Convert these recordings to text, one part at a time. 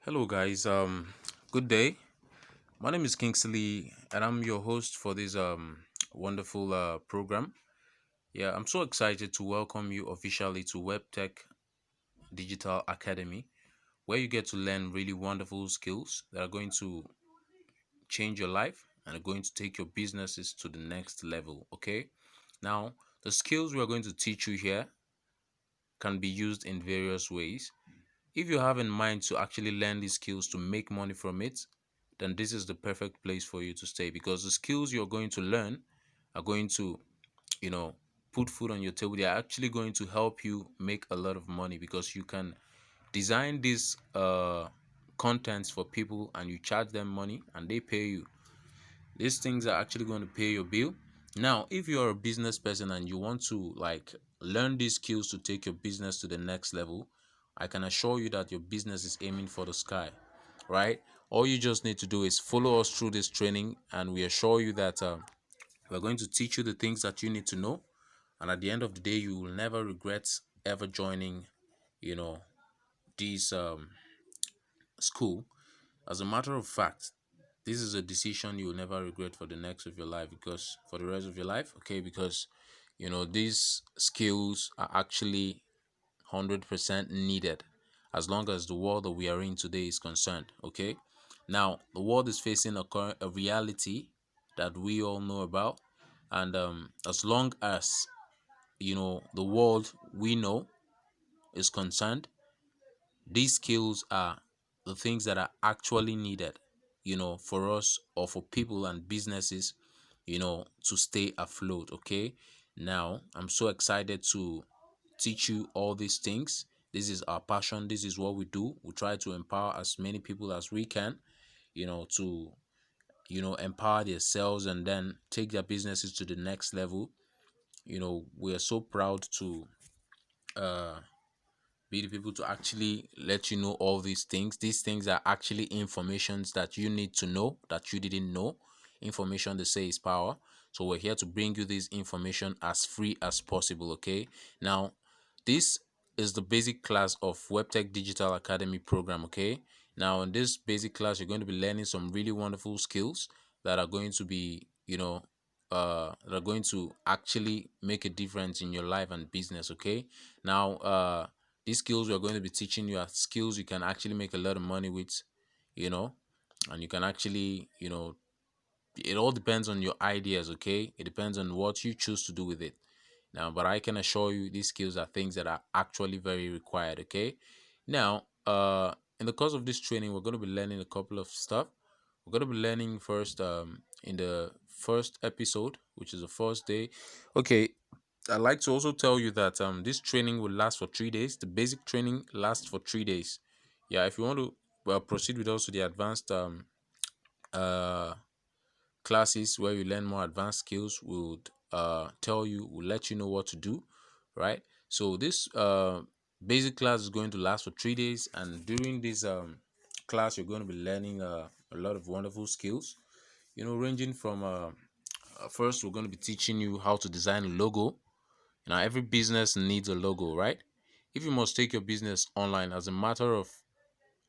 Hello, guys. Good day. My name is Kingsley, and I'm your host for this wonderful program. Yeah, I'm so excited to welcome you officially to Webtech Digital Academy, where you get to learn really wonderful skills that are going to change your life and are going to take your businesses to the next level. Okay. Now, the skills we are going to teach you here can be used in various ways. If you have in mind to actually learn these skills to make money from it, then this is the perfect place for you to stay because the skills you're going to learn are going to, you know, put food on your table. They are actually going to help you make a lot of money because you can design these contents for people and you charge them money and they pay you. These things are actually going to pay your bill. Now, if you're a business person and you want to learn these skills to take your business to the next level, I can assure you that your business is aiming for the sky, right? All you just need to do is follow us through this training, and we assure you that we're going to teach you the things that you need to know. And at the end of the day, you will never regret ever joining, you know, this school. As a matter of fact, this is a decision you will never regret for the next of your life, because for the rest of your life, okay, because these skills are actually 100% needed as long as the world that we are in today is concerned. Okay, now the world is facing a reality that we all know about, and as long as the world we know is concerned, these skills are the things that are actually needed, for us or for people and businesses, to stay afloat. Okay. Now, I'm so excited to teach you all these things. This is our passion. This is what we do. We try to empower as many people as we can, to, empower themselves and then take their businesses to the next level. We are so proud to, uh, be the people to actually let you know all these things. These things are actually informations that you need to know that you didn't know. Information, they say, is power. So we're here to bring you this information as free as possible. Okay. Now, this is the basic class of Webtech Digital Academy program. Okay. Now, in this basic class, you're going to be learning some really wonderful skills that are going to be, that are going to actually make a difference in your life and business. Okay. Now, these skills we are going to be teaching you are skills you can actually make a lot of money with, you know, and you can actually, it all depends on your ideas. Okay, it depends on what you choose to do with it. Now, but I can assure you these skills are things that are actually very required. Okay. Now, in the course of this training, we're going to be learning a couple of stuff. We're going to be learning first, in the first episode, which is the first day. Okay, I'd like to also tell you that this training will last for 3 days. The basic training lasts for 3 days. Yeah, if you want to proceed with also the advanced uh classes where you learn more advanced skills, would will let you know what to do, right? So this basic class is going to last for 3 days, and during this class, you're going to be learning a lot of wonderful skills. Ranging from first, we're going to be teaching you how to design a logo. Now, every business needs a logo, right? If you must take your business online, as a matter of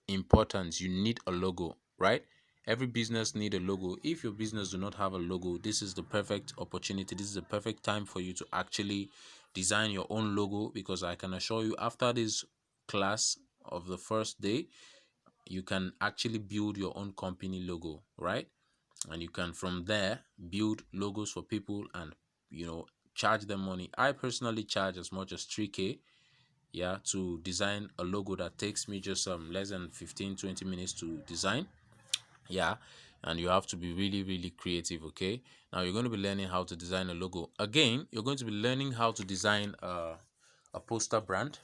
importance, you need a logo, right? Every business need a logo. If your business do not have a logo, this is the perfect opportunity. This is the perfect time for you to actually design your own logo, because I can assure you, after this class of the first day, you can actually build your own company logo, right? And you can from there build logos for people and charge them money. I personally charge as much as 3k, yeah, to design a logo that takes me just less than 15-20 minutes to design. Yeah, and you have to be really really creative. Okay, now you're going to be learning how to design a logo. Again, you're going to be learning how to design a poster brand.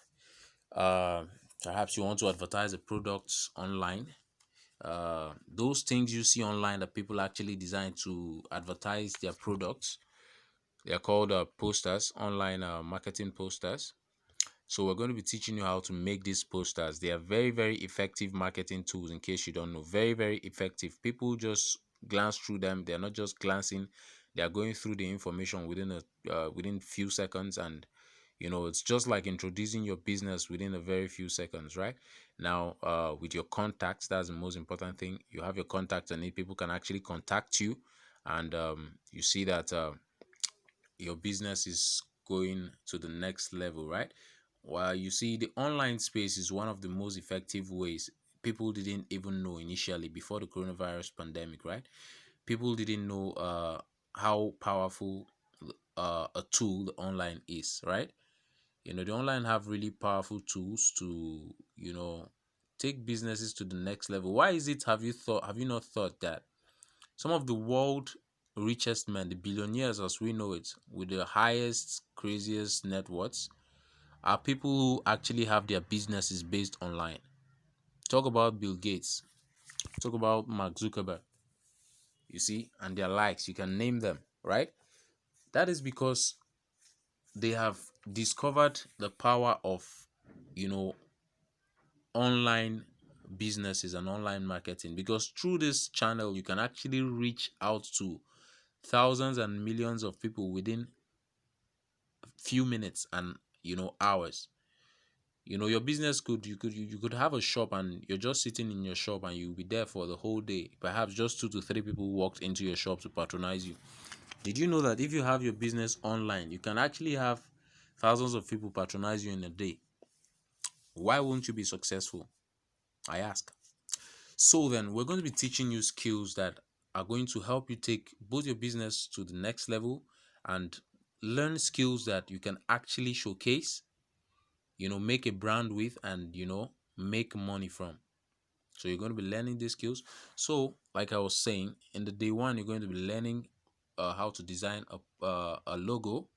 uh Perhaps you want to advertise a product online. Those things you see online that people actually design to advertise their products, they are called posters, online marketing posters. So we're going to be teaching you how to make these posters. They are very very effective marketing tools, in case you don't know. Very very effective. People just glance through them. They're not just glancing, they are going through the information within a within few seconds, and It's just like introducing your business within a very few seconds, right? Now, with your contacts, that's the most important thing. You have your contacts, and people can actually contact you, and you see that your business is going to the next level, right? Well, you see, the online space is one of the most effective ways. People didn't even know initially before the coronavirus pandemic, right? People didn't know how powerful a tool the online is, right? The online have really powerful tools to, take businesses to the next level. Why is it, have you not thought that some of the world richest men, the billionaires as we know it, with the highest, craziest net worths, are people who actually have their businesses based online? Talk about Bill Gates, talk about Mark Zuckerberg, you see, and their likes. You can name them, right? That is because they have discovered the power of, you know, online businesses and online marketing, because through this channel you can actually reach out to thousands and millions of people within few minutes and hours. Your business could you could have a shop, and you're just sitting in your shop and you'll be there for the whole day. Perhaps just two to three people walked into your shop to patronize you. Did you know that if you have your business online, you can actually have thousands of people patronize you in a day? Why won't you be successful, I ask? So then we're going to be teaching you skills that are going to help you take both your business to the next level, and learn skills that you can actually showcase, make a brand with, and make money from. So you're going to be learning these skills. So like I was saying, in the day one, you're going to be learning how to design a logo,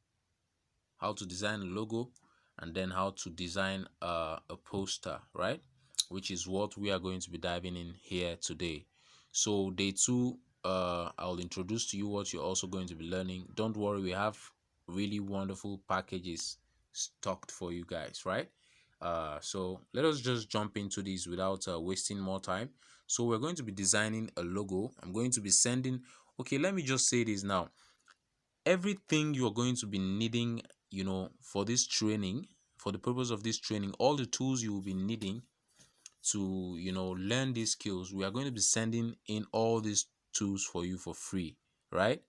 and then how to design a poster, right? Which is what we are going to be diving in here today. So day two, I'll introduce to you what you're also going to be learning. Don't worry, we have really wonderful packages stocked for you guys, right? So let us just jump into this without wasting more time. So we're going to be designing a logo. I'm going to be sending, okay, let me just say this now. Everything you're going to be needing, for this training, for the purpose of this training, all the tools you will be needing to, learn these skills, we are going to be sending in all these tools for you for free, right?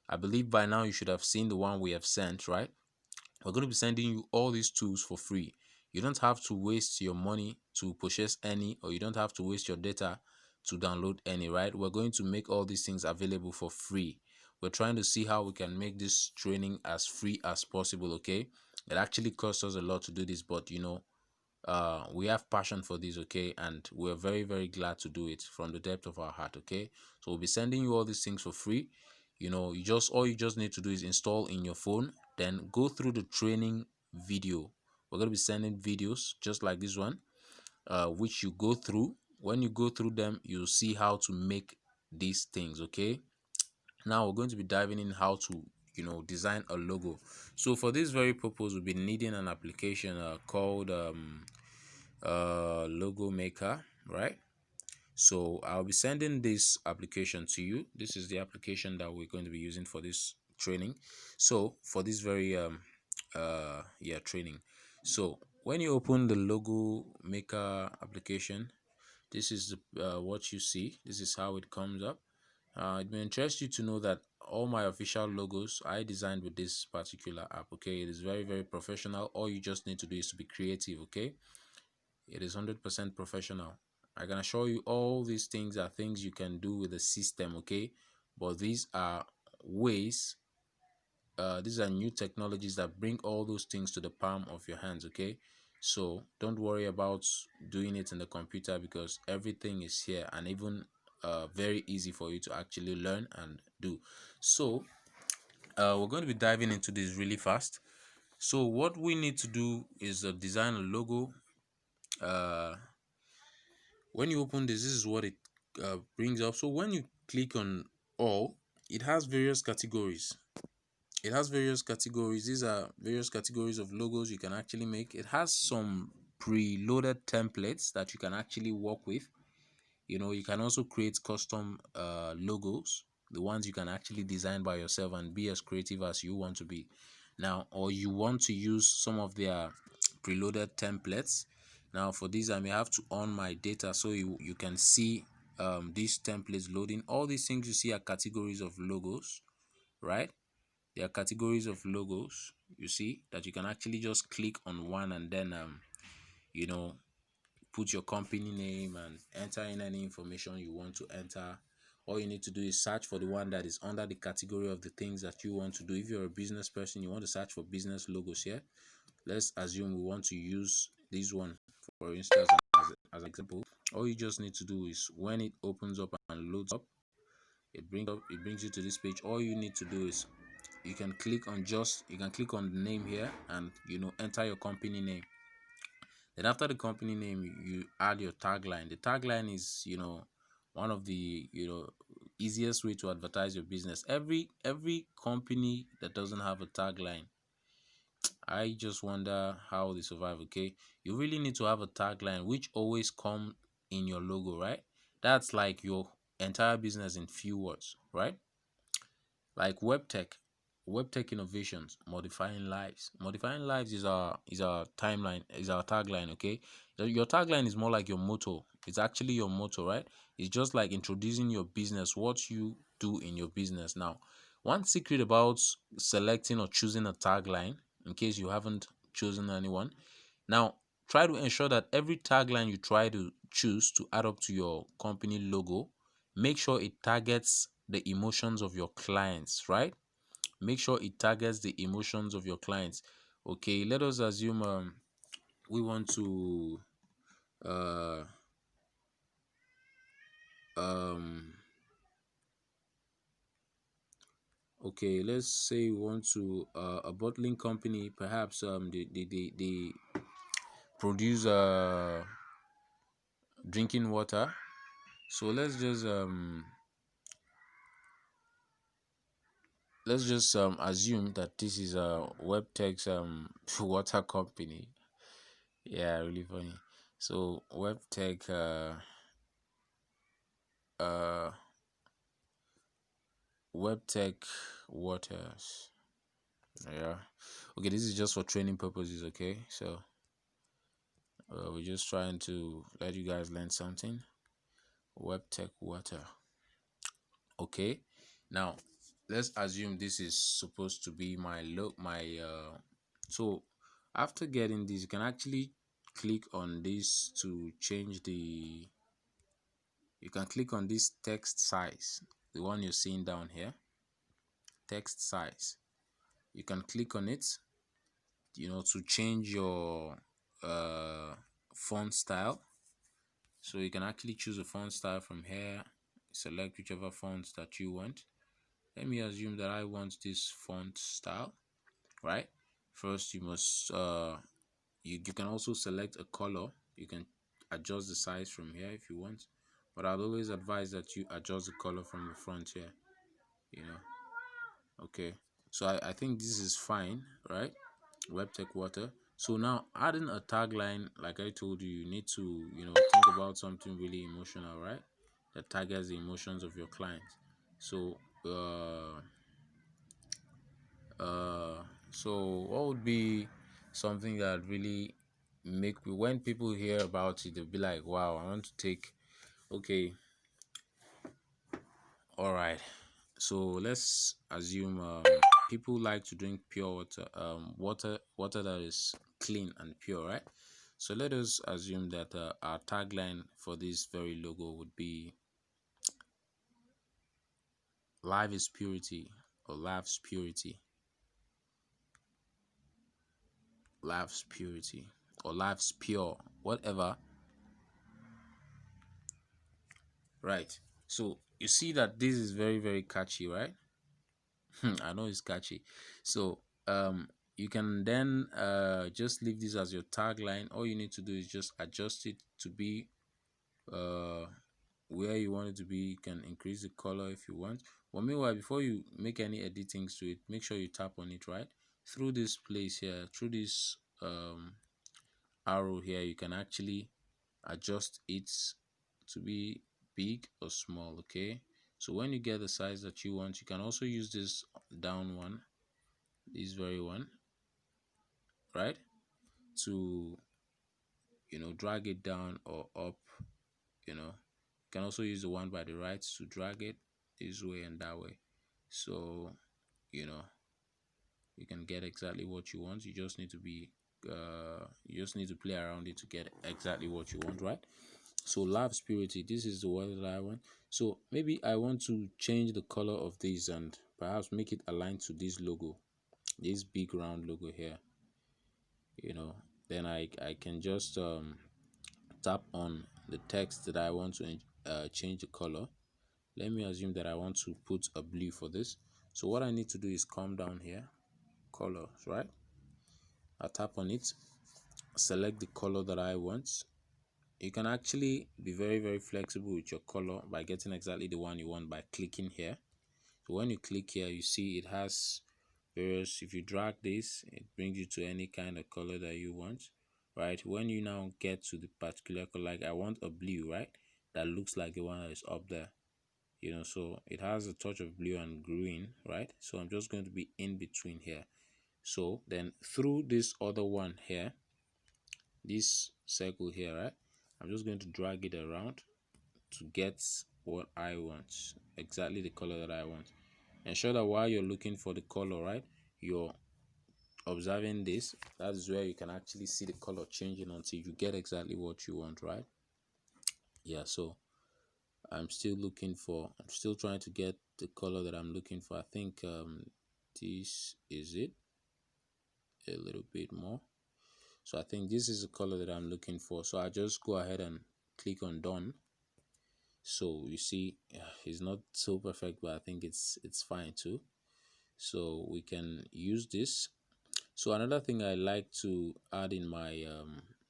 I believe by now you should have seen the one we have sent, right? We're going to be sending you all these tools for free. You don't have to waste your money to purchase any, or you don't have to waste your data to download any, right? We're going to make all these things available for free. We're trying to see how we can make this training as free as possible, okay? It actually costs us a lot to do this, but we have passion for this, okay, and we're very, very glad to do it from the depth of our heart, okay? So we'll be sending you all these things for free. You just need to do is install in your phone, then go through the training video. We're going to be sending videos just like this one, which you go through. When you go through them, you'll see how to make these things, okay? Now we're going to be diving in how to design a logo. So for this very purpose, we'll be needing an application called logo maker, right? So I'll be sending this application to you. This is the application that we're going to be using for this training. So for this very training, so when you open the logo maker application, this is what you see. This is how it comes up. It may interest you to know that all my official logos I designed with this particular app, okay? It is very, very professional. All you just need to do is to be creative, okay? It is 100% professional. I can assure you all these things are things you can do with the system, okay? But these are ways, these are new technologies that bring all those things to the palm of your hands, okay? So don't worry about doing it in the computer, because everything is here, and even very easy for you to actually learn and do. So we're going to be diving into this really fast. So what we need to do is design a logo. uh, when you open this is what it brings up. So when you click on all, it has various categories. These are various categories of logos you can actually make. It has some preloaded templates that you can actually work with. You can also create custom logos, the ones you can actually design by yourself and be as creative as you want to be. now, or you want to use some of their preloaded templates. Now for this, I may have to on my data so you can see these templates loading. All these things you see are categories of logos, right? They are categories of logos, you see, that you can actually just click on one and then you know, put your company name and enter in any information you want to enter. All you need to do is search for the one that is under the category of the things that you want to do. If you're a business person, you want to search for business logos here. Let's assume we want to use this one, for instance, as an example. All you just need to do is when it opens up and loads up, it brings you to this page. All you need to do is you can click on the name here and enter your company name. Then after the company name, you add your tagline. The tagline is one of the easiest way to advertise your business. Every company that doesn't have a tagline, I just wonder how they survive. Okay, you really need to have a tagline which always come in your logo, right? That's like your entire business in few words, right? Like Webtech innovations, modifying lives is our tagline. Okay, your tagline is more like your motto. It's actually your motto, right? It's just like introducing your business, what you do in your business. Now, one secret about selecting or choosing a tagline, in case you haven't chosen anyone, now try to ensure that every tagline you try to choose to add up to your company logo, make sure it targets the emotions of your clients, right? Make sure it targets the emotions of your clients. Okay, let us assume we want to uh um okay, let's say we want to a bottling company, perhaps they produce drinking water. So let's just assume that this is a Webtech's water company. Yeah, really funny. So Webtech uh Webtech waters. Yeah. Okay, this is just for training purposes, okay? So we're just trying to let you guys learn something. Webtech water. Okay. Now, let's assume this is supposed to be my look my so after getting this, you can actually click on this to change the you can click on this text size, the one you're seeing down here, text size. You can click on it, to change your font style. So you can actually choose a font style from here, select whichever font that you want. Let me assume that I want this font style, right? First you must you can also select a color. You can adjust the size from here if you want, but I'd always advise that you adjust the color from the front here, you know okay. So I think this is fine, right? Webtech water. So now adding a tagline, like I told you, you need to think about something really emotional, right? That targets the emotions of your clients. So uh so what would be something that really make me, when people hear about it, they'll be like, wow, I want to take. Okay, all right. So let's assume people like to drink pure water, water that is clean and pure, right? So let us assume that our tagline for this very logo would be "Life is purity" or "Life's purity," "Life's purity" or "Life's pure," whatever. Right. So you see that this is very very catchy, right? I know it's catchy. So you can then just leave this as your tagline. All you need to do is just adjust it to be uh where you want it to be. You can increase the color if you want. But meanwhile, before you make any editings to it, make sure you tap on it, right? Through this place here, through this arrow here, you can actually adjust it to be big or small. Okay, so when you get the size that you want, you can also use this down one, this very one, right? To drag it down or up. You can also use the one by the right to drag it this way and that way. So you know you can get exactly what you want. You just need to play around it to get exactly what you want, right? So love spirity, this is the one that I want. So maybe I want to change the color of this and perhaps make it aligned to this logo, this big round logo here. you know then I can just tap on the text that I want to change the color. Let me assume that I want to put a blue for this. So what I need to do is come down here, colors, right? I tap on it, select the color that I want. You can actually be very, very flexible with your color by getting exactly the one you want by clicking here. So when you click here, you see it has various. If you drag this, it brings you to any kind of color that you want, right? When you now get to the particular color, like I want a blue, right, that looks like the one that is up there. So it has a touch of blue and green, right? So I'm just going to be in between here. So then through this other one here, this circle here, right, I'm just going to drag it around to get what I want, exactly the color that I want. Ensure that while you're looking for the color, right, you're observing this. That is where you can actually see the color changing until you get exactly what you want, right? Yeah, so I'm still trying to get the color that I'm looking for. I think this is it, a little bit more. So I think this is the color that I'm looking for. So I just go ahead and click on done. So you see, it's not so perfect, but I think it's fine too. So we can use this. So another thing I like to add in my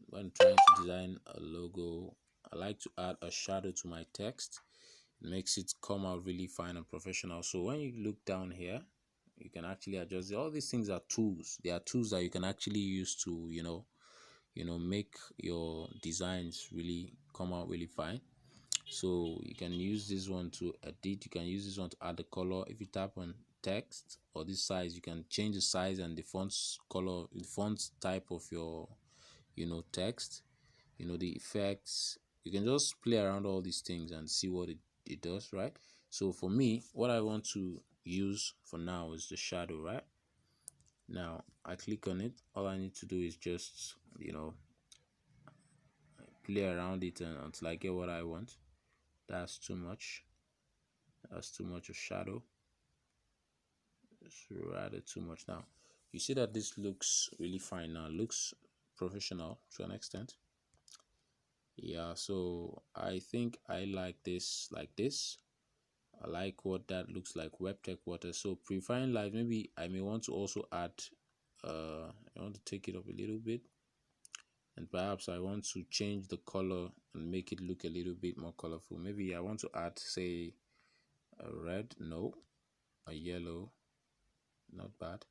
when trying to design a logo, I like to add a shadow to my text. It makes it come out really fine and professional. So when you look down here, you can actually adjust all these things. Are tools. They are tools that you can actually use to make your designs really come out really fine. So you can use this one to edit. You can use this one to add the color. If you tap on text or this size, you can change the size and the font color, the font type of your text, the effects. You can just play around all these things and see what it does, right? So for me, what I want to use for now is the shadow, right? Now I click on it. All I need to do is just play around it until I get what I want. That's too much. That's too much of shadow. It's rather too much. Now you see that this looks really fine now. It looks professional to an extent. Yeah, so I think I like this like this. I like what that looks like. Webtech water. So preferring light, maybe I may want to also add I want to take it up a little bit, and perhaps I want to change the color and make it look a little bit more colorful. Maybe I want to add, say, a red, no, a yellow, not bad,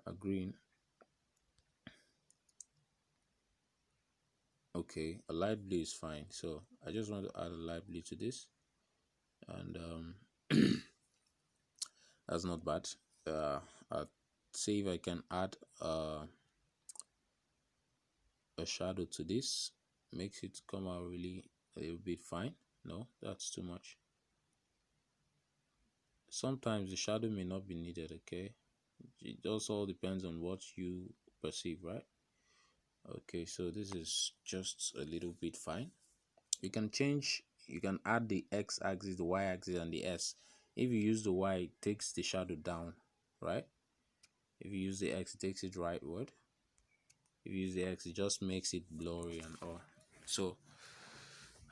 a green, okay, a light blue is fine. So I just want to add a light blue to this, and that's not bad. I'll see if I can add a shadow to this, makes it come out really a little bit fine. No, that's too much. Sometimes the shadow may not be needed, okay? It also all depends on what you perceive, right? Okay, so this is just a little bit fine. You can add the x-axis, the y-axis, and the s. If you use the y, it takes the shadow down, right? If you use the x, it takes it rightward. If you use the x, it just makes it blurry and all. So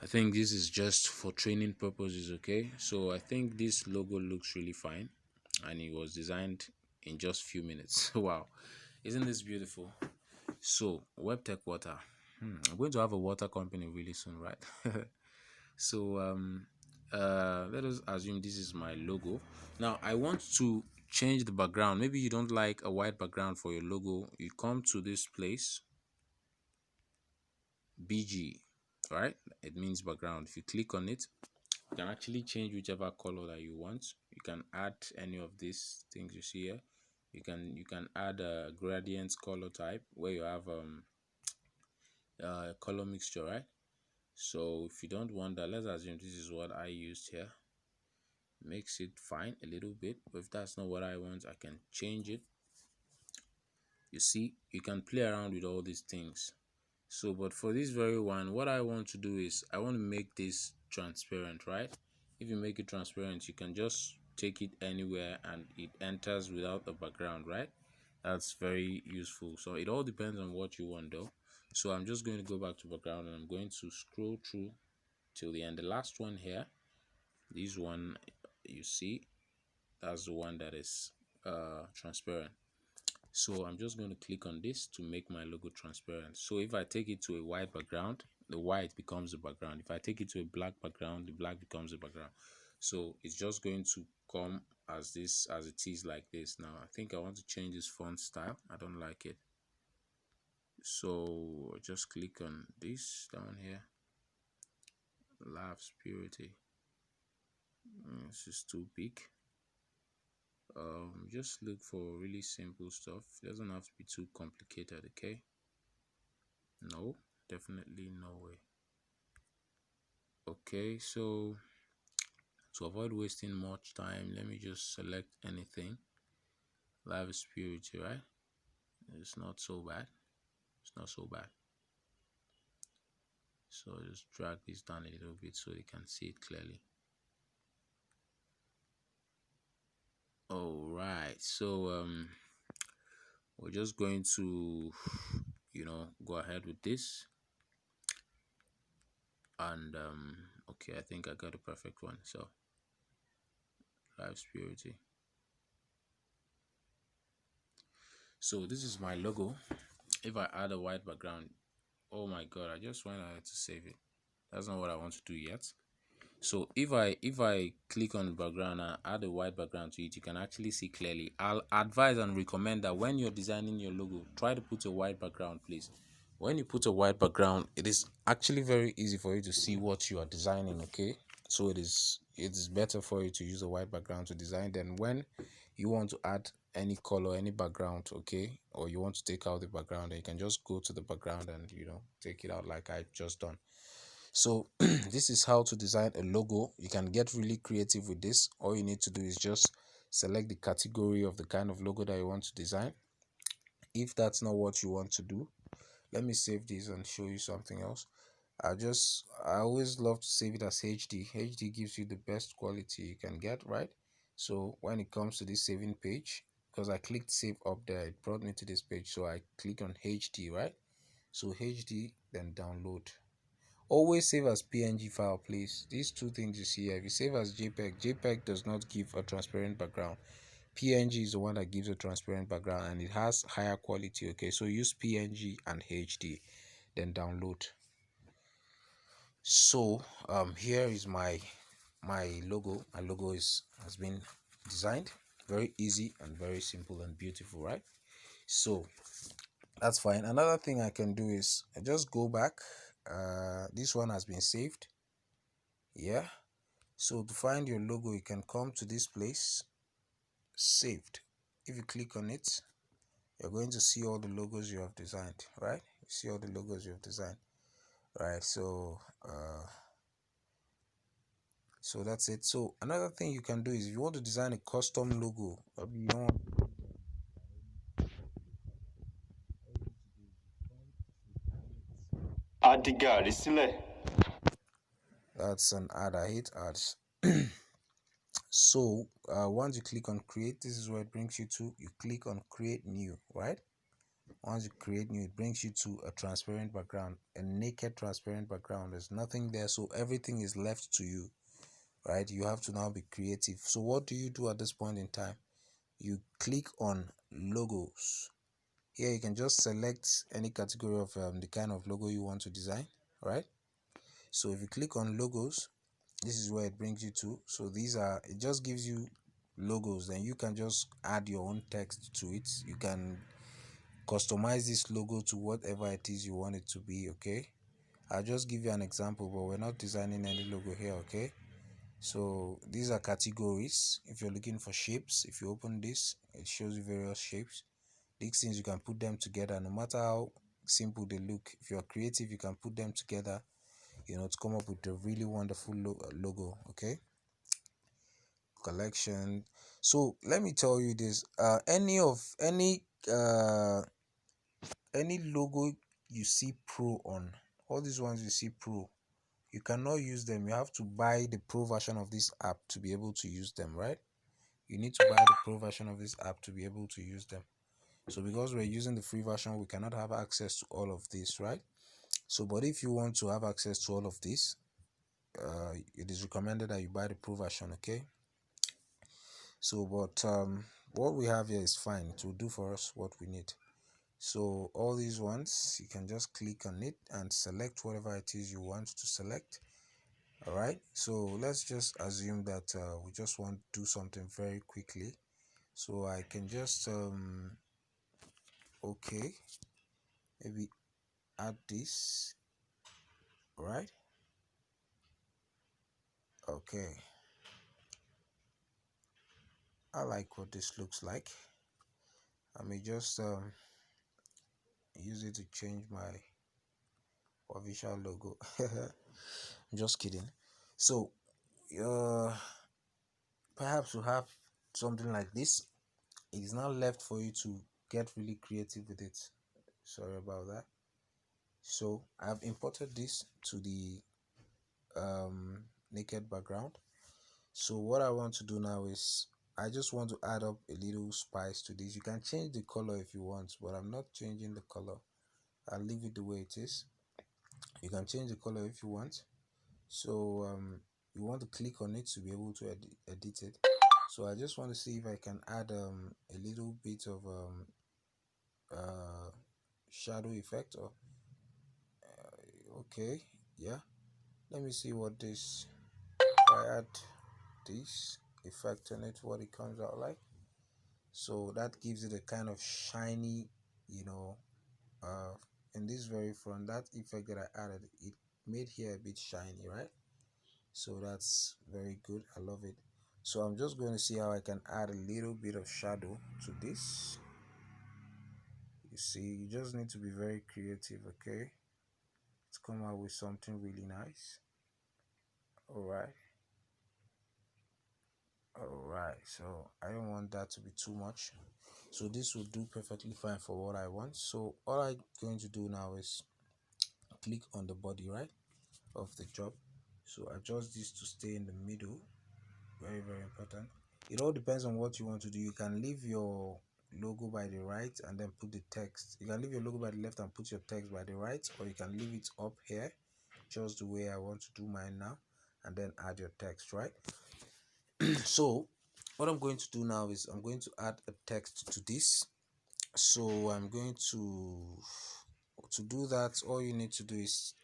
I think this is just for training purposes, okay? So I think this logo looks really fine, and it was designed in just few minutes. Wow, isn't this beautiful? So Webtech Water. I'm going to have a water company really soon, right? So let us assume this is my logo. Now I want to change the background. Maybe you don't like a white background for your logo. You come to this place, BG, right? It means background. If you click on it, you can actually change whichever color that you want. You can add any of these things you see here. You can add a gradient color type where you have color mixture, right? So if you don't want that, let's assume this is what I used here. Makes it fine a little bit, but if that's not what I want, I can change it. You see, you can play around with all these things. So but for this very one, what I want to do is I want to make this transparent, right? If you make it transparent, you can just take it anywhere and it enters without a background, right? That's very useful. So it all depends on what you want though. So I'm just going to go back to background and I'm going to scroll through till the end. The last one here, this one, you see, that's the one that is transparent. So I'm just going to click on this to make my logo transparent. So if I take it to a white background, the white becomes the background. If I take it to a black background, the black becomes the background. So it's just going to come as this, as it is, like this. Now I think I want to change this font style. I don't like it. So just click on this down here. Laughs purity. This is too big. Just look for really simple stuff. It doesn't have to be too complicated, okay? No, definitely no way. Okay, so to avoid wasting much time, let me just select anything. Live spirit, right? It's not so bad. It's not so bad. So just drag this down a little bit so you can see it clearly. All right, so we're just going to go ahead with this. And okay, I think I got a perfect one. So live purity. So this is my logo. If I add a white background, oh my god, I just went ahead to save it. That's not what I want to do yet. So if I click on the background and add a white background to it, you can actually see clearly. I'll advise and recommend that when you're designing your logo, try to put a white background, please. When you put a white background, it is actually very easy for you to see what you are designing, okay? So it is better for you to use a white background to design than when you want to add any color, any background, okay? Or you want to take out the background, and you can just go to the background and take it out like I've just done. So this is how to design a logo. You can get really creative with this. All you need to do is just select the category of the kind of logo that you want to design. If that's not what you want to do, let me save this and show you something else. I always love to save it as HD. HD gives you the best quality you can get, right? So when it comes to this saving page, because I clicked save up there, it brought me to this page. So I click on HD, right? So HD, then download. Always save as PNG file, please. These two things you see here, if you save as JPEG does not give a transparent background. PNG is the one that gives a transparent background and it has higher quality. Okay, so use PNG and HD, then download. So here is my logo. My logo has been designed. Very easy and very simple and beautiful, right? So that's fine. Another thing I can do is I just go back. This one has been saved. Yeah. So to find your logo, you can come to this place, saved. If you click on it, you're going to see all the logos you have designed, right? You see all the logos you have designed, right? So that's it. So another thing you can do is if you want to design a custom logo, you don't want that's an ad. I hate ads. So once you click on create, this is where it brings you to. You click on create new, right? Once you create new, it brings you to a transparent background, a naked transparent background. There's nothing there, so everything is left to you, right? You have to now be creative. So what do you do at this point in time? You click on logos. Here you can just select any category of the kind of logo you want to design, right? So if you click on logos, this is where it brings you to. So it just gives you logos, then you can just add your own text to it. You can customize this logo to whatever it is you want it to be, okay? I'll just give you an example, but we're not designing any logo here, okay? So these are categories. If you're looking for shapes, if you open this, it shows you various shapes. These things you can put them together no matter how simple they look. If you're creative, you can put them together, to come up with a really wonderful logo. Okay, collection. So let me tell you this: any logo you see pro on, all these ones you see pro, you cannot use them. You have to buy the pro version of this app to be able to use them, right? You need to buy the pro version of this app to be able to use them. So because we're using the free version, we cannot have access to all of this, right? So but if you want to have access to all of this, it is recommended that you buy the pro version. Okay, so but what we have here is fine. It will do for us what we need. So all these ones, you can just click on it and select whatever it is you want to select. All right, so let's just assume that we just want to do something very quickly. So I can just okay, maybe add this. Right, okay, I like what this looks like. I may just use it to change my official logo. I'm just kidding. So uh perhaps we have something like this. It is now left for you to get really creative with it. Sorry about that. So I've imported this to the naked background. So what I want to do now is I just want to add up a little spice to this. You can change the color if you want, but I'm not changing the color. I'll leave it the way it is. You can change the color if you want. So you want to click on it to be able to edit it. So I just want to see if I can add a little bit of uh, shadow effect. Or okay, yeah. Let me see what this. If I add this effect on it, what it comes out like. So that gives it a kind of shiny, you know, uh, in this very front. That effect that I added, it made here a bit shiny, right? So that's very good. I love it. So I'm just going to see how I can add a little bit of shadow to this. You see, you just need to be very creative, okay, to come out with something really nice. All right. All right, so I don't want that to be too much. So this will do perfectly fine for what I want. So all I'm going to do now is click on the body, right, of the job. So adjust this to stay in the middle. Very, very important. It all depends on what you want to do. You can leave your logo by the right and then put the text. You can leave your logo by the left and put your text by the right, or you can leave it up here just the way I want to do mine now, and then add your text, right? So what I'm going to do now is I'm going to add a text to this. So I'm going to do that. All you need to do is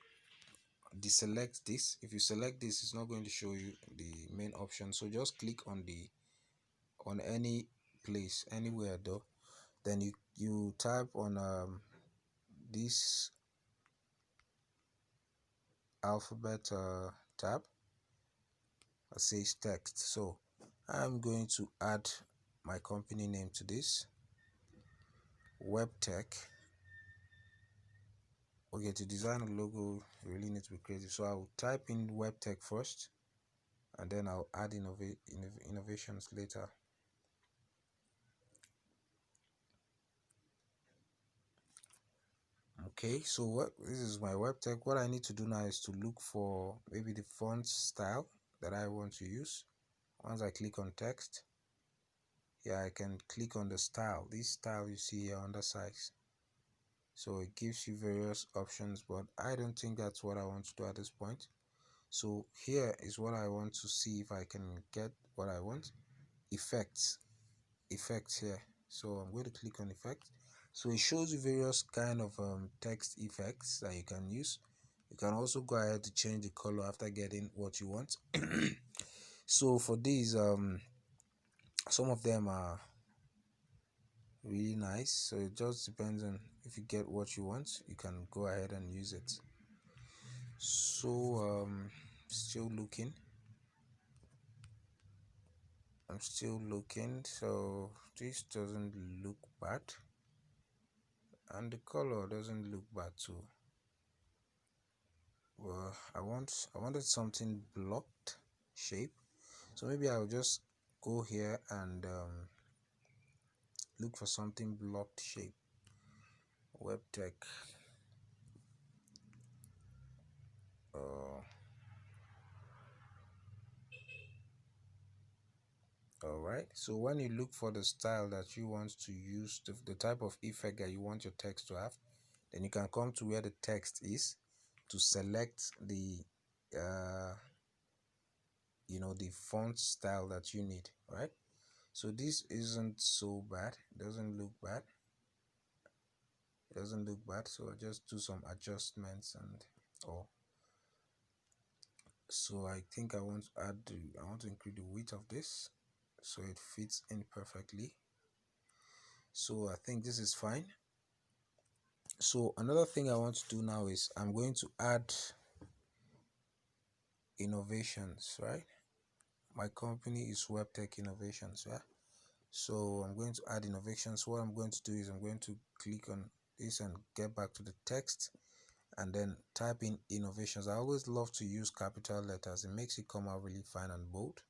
deselect this. If you select this, it's not going to show you the main option. So just click on the on any place, anywhere though. Then you type on this alphabet tab that says text. So I'm going to add my company name to this, Webtech. Okay, to design a logo, you really need to be creative. So I'll type in Webtech first, and then I'll add innovations later. Okay, so what this is my Webtech. What I need to do now is to look for maybe the font style that I want to use. Once I click on text, yeah, I can click on the style. This style you see here on the size. So it gives you various options, but I don't think that's what I want to do at this point. So here is what I want to see if I can get what I want. Effects here. So I'm going to click on effect. So it shows you various kind of text effects that you can use. You can also go ahead to change the color after getting what you want. So for these some of them are really nice, so it just depends on if you get what you want, you can go ahead and use it. So still looking. I'm still looking. So this doesn't look bad, and the color doesn't look bad too. Well, I wanted something blocked shape, so maybe I'll just go here and look for something blocked shape. Webtech. Uh, all right. So when you look for the style that you want to use, the type of effect that you want your text to have, then you can come to where the text is to select the uh, the font style that you need, right? So this isn't so bad. It doesn't look bad. It doesn't look bad. So I just do some adjustments and oh, so I think I want to increase the width of this so it fits in perfectly. So I think this is fine. So another thing I want to do now is I'm going to add innovations, right? My company is Webtech Innovations, yeah. So I'm going to add innovations. What I'm going to do is I'm going to click on this and get back to the text and then type in innovations. I always love to use capital letters. It makes it come out really fine and bold.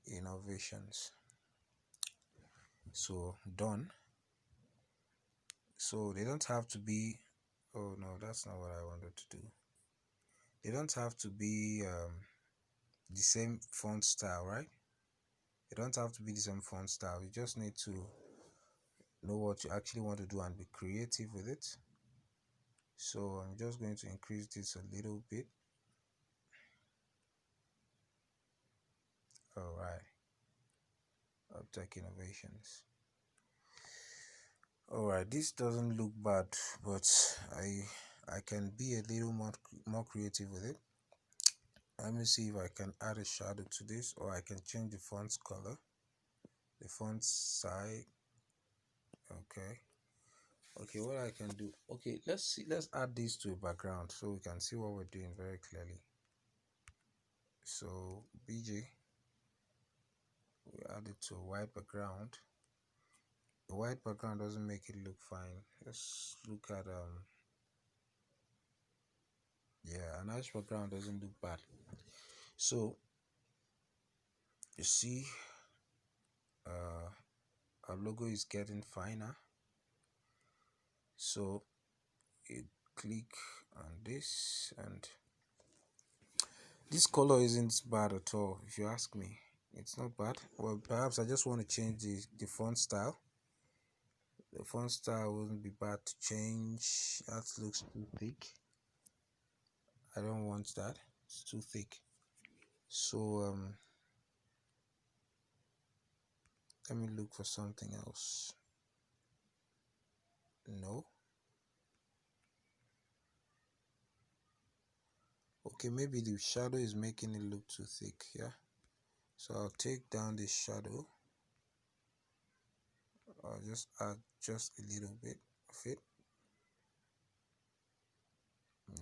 Innovations. So done. So they don't have to be, oh no, that's not what I wanted to do. They don't have to be the same font style, right? They don't have to be the same font style. You just need to know what you actually want to do and be creative with it. So I'm just going to increase this a little bit. All right. Tech innovations. All right, this doesn't look bad, but I can be a little more creative with it. Let me see if I can add a shadow to this, or I can change the font's color, the font size. Okay. Okay, what I can do. Okay, let's add this to a background so we can see what we're doing very clearly. So BG, we add it to a white background. The white background doesn't make it look fine. Let's look at yeah, an ash background doesn't look bad. So you see uh our logo is getting finer. So you click on this, and this color isn't bad at all if you ask me. It's not bad. Well, perhaps I just want to change the font style. The font style wouldn't be bad to change. That looks too thick. I don't want that. It's too thick. So let me look for something else. No. Okay, maybe the shadow is making it look too thick. Yeah. So I'll take down this shadow. I'll just add just a little bit of it.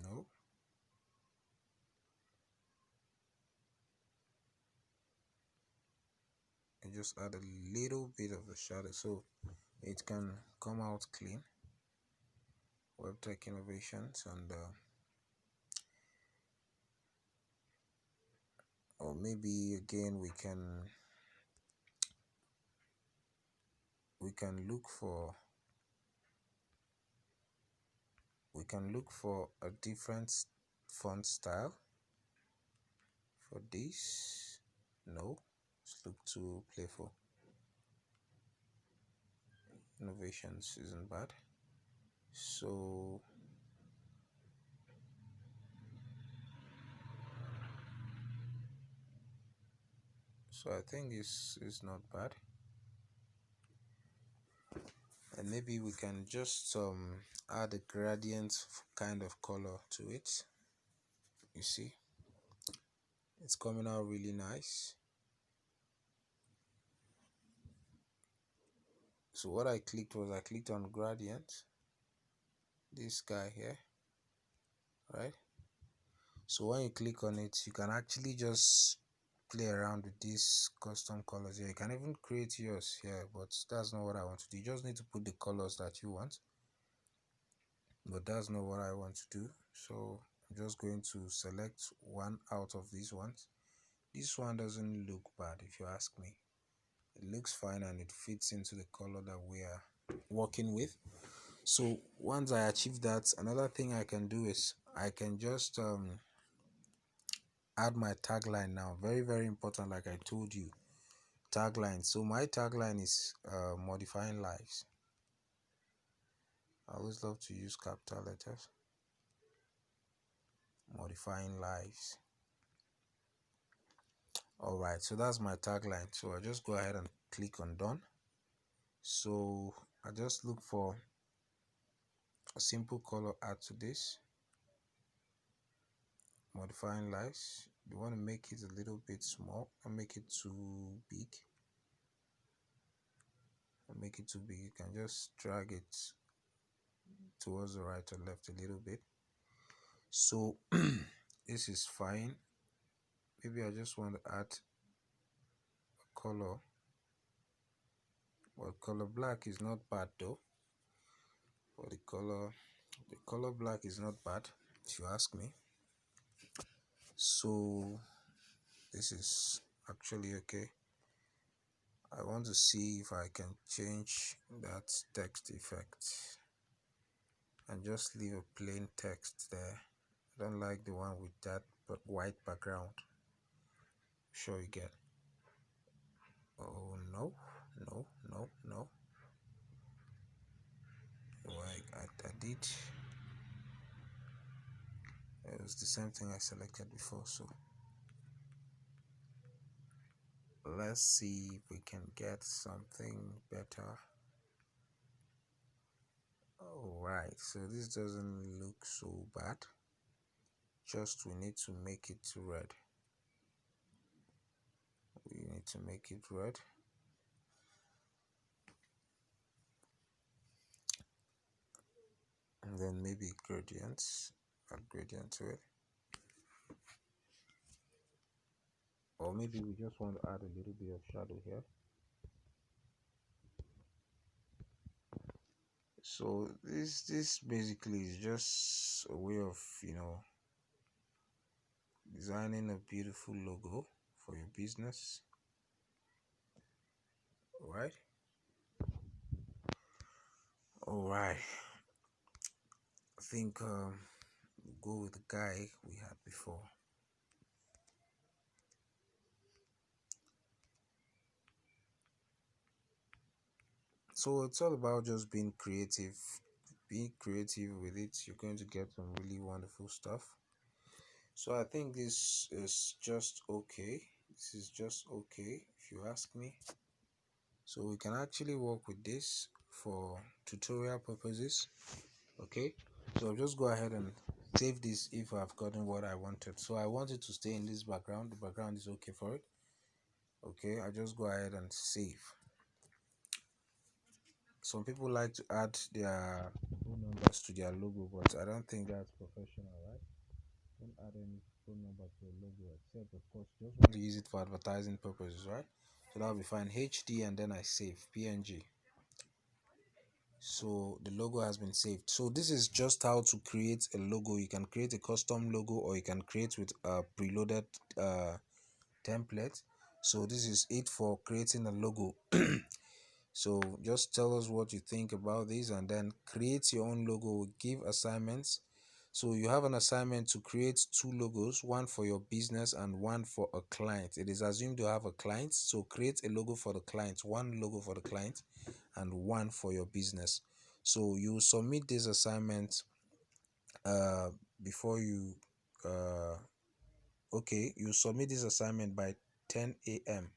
No. And just add a little bit of the shadow so it can come out clean. Webtech innovations, and or maybe again we can look for a different font style for this. No, it's look too playful. Innovations isn't bad. So I think it's not bad, and maybe we can just add a gradient kind of color to it. You see, it's coming out really nice. So what I clicked on gradient, this guy here, right? So when you click on it, you can actually just play around with these custom colors here. You can even create yours here, but that's not what I want to do. You just need to put the colors that you want, but that's not what I want to do. So I'm just going to select one out of these ones. This one doesn't look bad if you ask me. It looks fine and it fits into the color that we are working with. So once I achieve that, another thing I can do is I can just add my tagline now. Very, very important, like I told you. Tagline. So my tagline is modifying lives. I always love to use capital letters. Modifying lives. Alright, so that's my tagline. So I just go ahead and click on done. So I just look for a simple color add to this. Modifying lives. You want to make it a little bit small, don't make it too big. Don't make it too big. You can just drag it towards the right or left a little bit. So this is fine. Maybe I just want to add a color. Well, color black is not bad though. For the color black is not bad if you ask me. So this is actually okay. I want to see if I can change that text effect and just leave a plain text there. I don't like the one with that white background. Sure you get. Oh no, no, no, no. Oh, I did. It was the same thing I selected before, so let's see if we can get something better. Alright, so this doesn't look so bad. Just we need to make it red. We need to make it red. And then maybe gradients. Add gradient to it. Or maybe we just want to add a little bit of shadow here. So this basically is just a way of designing a beautiful logo for your business. Alright. Alright. I think we'll go with the guy we had before. So it's all about just being creative. Being creative with it, you're going to get some really wonderful stuff. So I think this is just okay. This is just okay if you ask me. So we can actually work with this for tutorial purposes. Okay, so I'll just go ahead and save this if I've gotten what I wanted. So I wanted to stay in this background. The background is okay for it. Okay, I just go ahead and save. Some people like to add their phone numbers to their logo, but I don't think that's professional, right? Don't add any phone number to your logo, except of course you just want to use it for advertising purposes, right? So that'll be fine. HD and then I save PNG. So the logo has been saved. So this is just how to create a logo. You can create a custom logo, or you can create with a preloaded template. So this is it for creating a logo. So just tell us what you think about this and then create your own logo. Give assignments. So you have an assignment to create two logos, one for your business and one for a client. It is assumed you have a client, so create a logo for the client, one logo for the client and one for your business. So you submit this assignment before you okay, you submit this assignment by 10 a.m.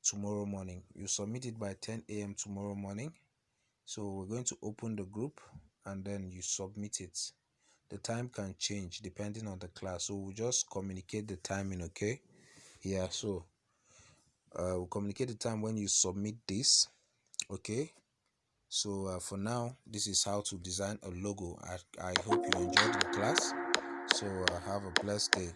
tomorrow morning. You submit it by 10 a.m. tomorrow morning. So we're going to open the group and then you submit it. The time can change depending on the class, so we'll just communicate the timing. Okay, yeah, so we'll communicate the time when you submit this. Okay, so for now this is how to design a logo. I hope you enjoyed the class. So have a blessed day.